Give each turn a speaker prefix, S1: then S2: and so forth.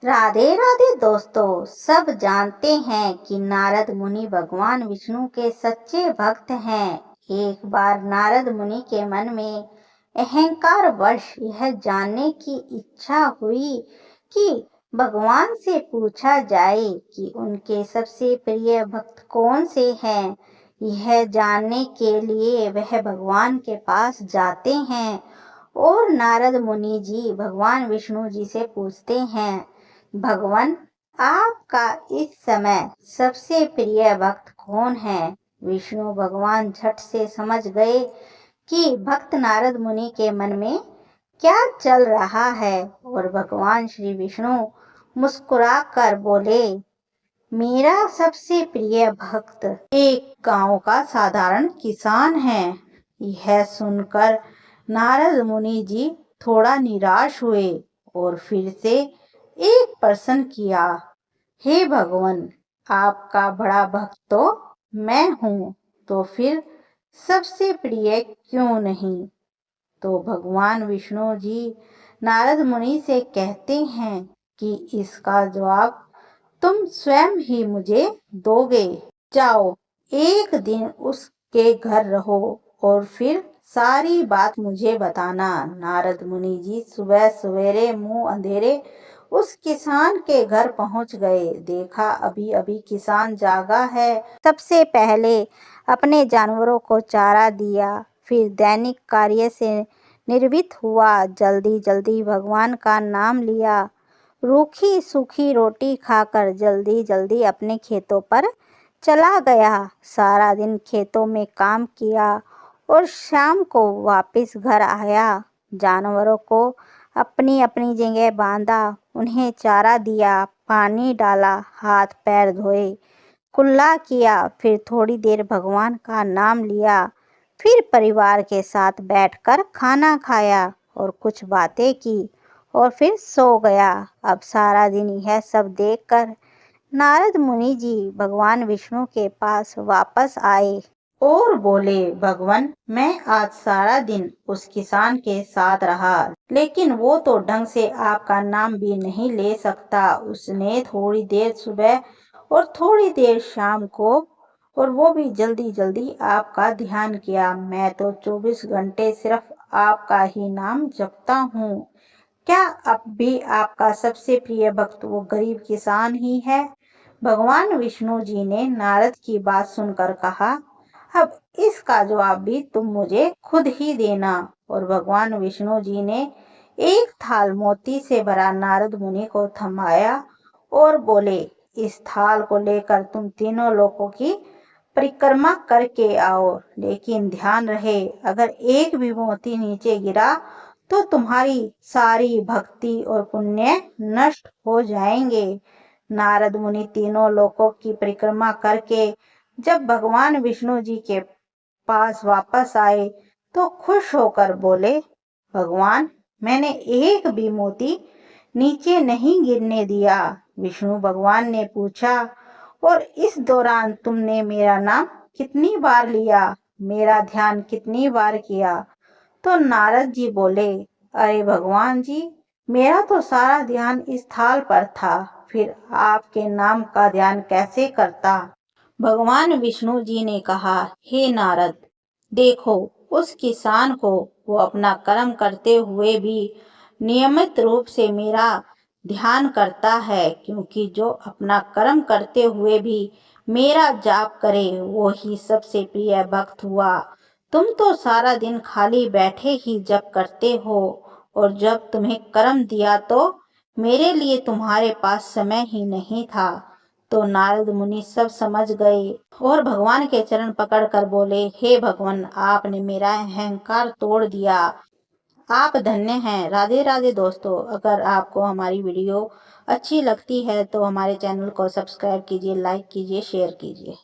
S1: राधे राधे दोस्तों। सब जानते हैं कि नारद मुनि भगवान विष्णु के सच्चे भक्त हैं। एक बार नारद मुनि के मन में अहंकार वश यह जानने की इच्छा हुई कि भगवान से पूछा जाए कि उनके सबसे प्रिय भक्त कौन से हैं। यह जानने के लिए वह भगवान के पास जाते हैं और नारद मुनि जी भगवान विष्णु जी से पूछते हैं, भगवान, आपका इस समय सबसे प्रिय भक्त कौन है। विष्णु भगवान झट से समझ गए कि भक्त नारद मुनि के मन में क्या चल रहा है और भगवान श्री विष्णु मुस्कुराकर बोले, मेरा सबसे प्रिय भक्त एक गांव का साधारण किसान है। यह सुनकर नारद मुनि जी थोड़ा निराश हुए और फिर से एक प्रश्न किया, हे भगवान, आपका बड़ा भक्त तो मैं हूँ, तो फिर सबसे प्रिय क्यों नहीं। तो भगवान विष्णु जी नारद मुनि से कहते हैं कि इसका जवाब तुम स्वयं ही मुझे दोगे। जाओ, एक दिन उसके घर रहो और फिर सारी बात मुझे बताना। नारद मुनि जी सुबह सवेरे मुंह अंधेरे उस किसान के घर पहुंच गए। देखा अभी अभी किसान जागा है। सबसे पहले अपने जानवरों को चारा दिया, फिर दैनिक कार्य से निर्वित हुआ। जल्दी जल्दी भगवान का नाम लिया। रूखी सूखी रोटी खाकर जल्दी जल्दी अपने खेतों पर चला गया। सारा दिन खेतों में काम किया और शाम को वापस घर आया। जानवरों को अपनी अपनी जगह बांधा, उन्हें चारा दिया, पानी डाला, हाथ पैर धोए, कुल्ला किया, फिर थोड़ी देर भगवान का नाम लिया, फिर परिवार के साथ बैठकर खाना खाया और कुछ बातें की और फिर सो गया। अब सारा दिन यह सब देखकर नारद मुनि जी भगवान विष्णु के पास वापस आए और बोले, भगवान, मैं आज सारा दिन उस किसान के साथ रहा, लेकिन वो तो ढंग से आपका नाम भी नहीं ले सकता। उसने थोड़ी देर सुबह और थोड़ी देर शाम को, और वो भी जल्दी जल्दी आपका ध्यान किया। मैं तो 24 घंटे सिर्फ आपका ही नाम जपता हूँ। क्या अब भी आपका सबसे प्रिय भक्त वो गरीब किसान ही है। भगवान विष्णु जी ने नारद की बात सुनकर कहा, अब इसका जवाब भी तुम मुझे खुद ही देना। और भगवान विष्णु जी ने एक थाल मोती से भरा नारद मुनि को थमाया और बोले, इस थाल को लेकर तुम तीनों लोकों की परिक्रमा करके आओ, लेकिन ध्यान रहे अगर एक भी मोती नीचे गिरा तो तुम्हारी सारी भक्ति और पुण्य नष्ट हो जाएंगे। नारद मुनि तीनों लोकों की परिक्रमा करके जब भगवान विष्णु जी के पास वापस आए तो खुश होकर बोले, भगवान, मैंने एक भी मोती नीचे नहीं गिरने दिया। विष्णु भगवान ने पूछा, और इस दौरान तुमने मेरा नाम कितनी बार लिया, मेरा ध्यान कितनी बार किया। तो नारद जी बोले, अरे भगवान जी, मेरा तो सारा ध्यान इस थाल पर था, फिर आपके नाम का ध्यान कैसे करता। भगवान विष्णु जी ने कहा, हे नारद, देखो उस किसान को, वो अपना कर्म करते हुए भी नियमित रूप से मेरा ध्यान करता है, क्योंकि जो अपना कर्म करते हुए भी मेरा जाप करे वो ही सबसे प्रिय भक्त हुआ। तुम तो सारा दिन खाली बैठे ही जप करते हो, और जब तुम्हें कर्म दिया तो मेरे लिए तुम्हारे पास समय ही नहीं था। तो नारद मुनि सब समझ गए और भगवान के चरण पकड़कर बोले, हे भगवान, आपने मेरा अहंकार तोड़ दिया, आप धन्य हैं। राधे राधे दोस्तों। अगर आपको हमारी वीडियो अच्छी लगती है तो हमारे चैनल को सब्सक्राइब कीजिए, लाइक कीजिए, शेयर कीजिए।